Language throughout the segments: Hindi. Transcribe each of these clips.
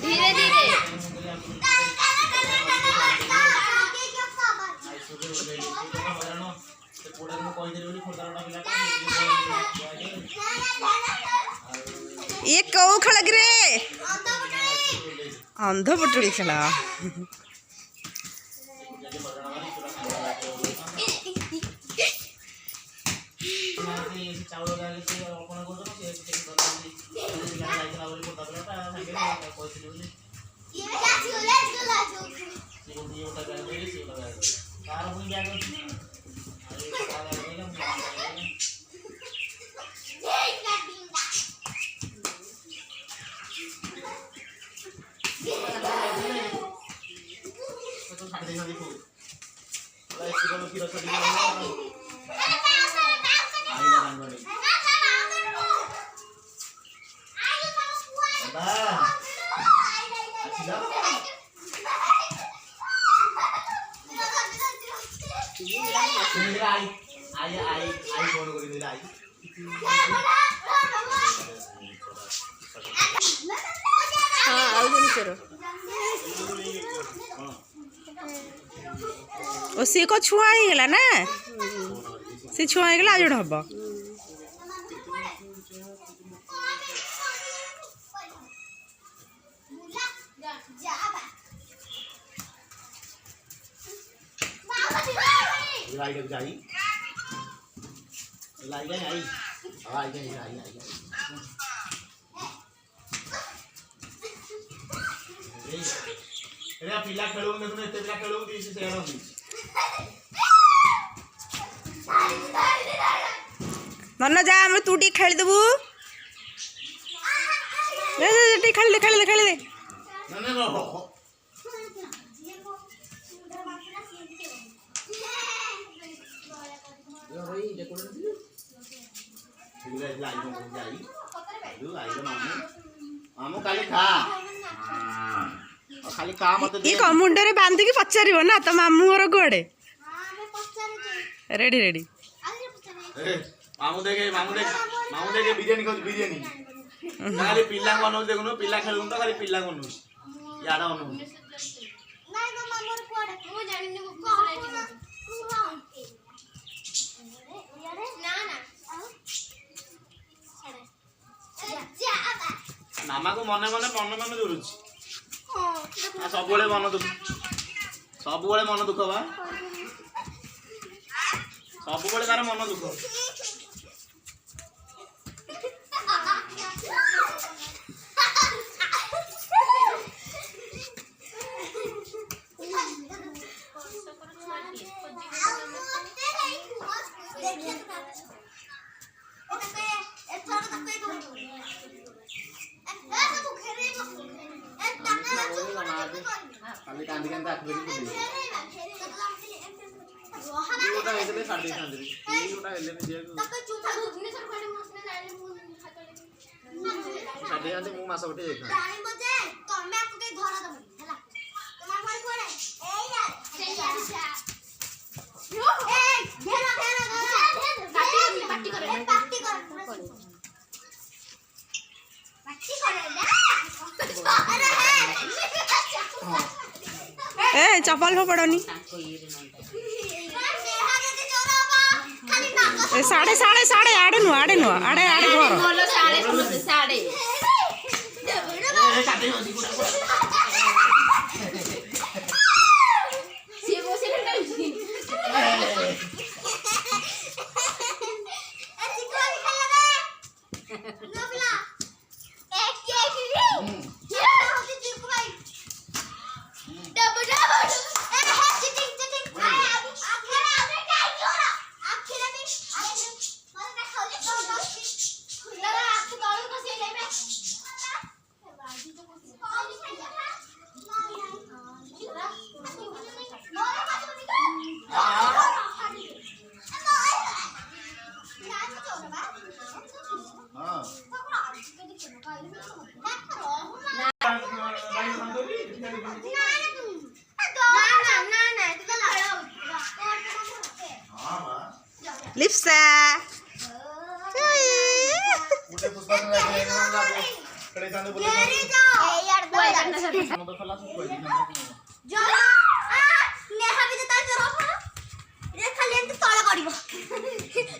धीरे धीरे ये कौ खेल रे अंधपुटुली खेला ओ सी को छुआ ही गला ना सी छुआ ही गला जोड़ हबो लाइट जाई लाइट आई आवाज आई एरे पिला खेलू ने तुने एते पिला खेलू दी से सेनो दी मन जा हम तू टी खेल देबू ले टी खेल दे ना ना हो यो भाई डेकोरेट दी पिला लाइट में जाई दू आई रे मामू काले खा खाली का मत दे ई मुंडे रे बांधी की पचारिबो ना तो मामू घर गोड़े रेडी रेडी मामू देखे बिरयानी खाऊ बिरयानी खाली पिला बनौ देखुनो पिला खेलुन तो खाली पिला बनौ याडा बनौ नाही ना मामूर कोड मु जानिनी को करायची ना ना मामा को मने मने जुरुची सबुले मन दुख सबुले मन दुख बा सबुले तार मन दुख खाली कांदी कांदा आख बेरी को ओटा हेले साडे सांदरी ओटा हेले ने जे तक चुपा भुवनेश्वर कोडे मसने जाने मु हातले साडे सांदे मु मास उठे देखा टाइम बजे तमे आपको के धरा दबनी हला तुम्हार भाई कोडे ए यार से यार यो ए घेरा पार्टी करे ए चपल हो पड़ोनी साढ़े साढ़े साढ़े आड़े नु आड़े घर लिप्सा खड़े सामने बोले गेरी जाओ ए यार दो हम तो खला कोई नहीं जो नेहा भी तार करो ये खाली एंत तळे करिवो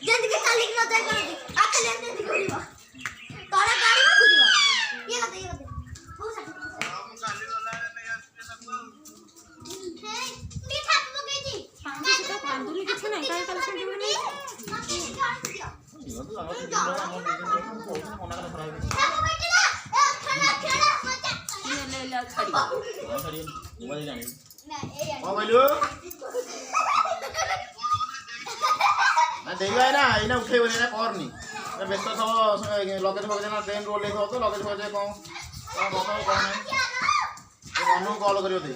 जेंति के चाली न जाय करदी आ खाली एंत करिवो तळे काढिवो घुरिवो ये करते हो सकते हम चाली वाला नहीं आस्ते सब मी थाप मगेजी कांदुली किछ नाही काय काल सांगितलं नाही इवन तो हम मना कर खराब ले ले खड़ी खड़ी मोबाइल जानी नहीं ए मोबाइल ना देखो है ना इना उठे बोले ना करनी ना व्यस्त सब लगेज बगज ना ट्रेन रोड ले तो लगेज बगज कौन कौन नहीं तो कॉल करियो दे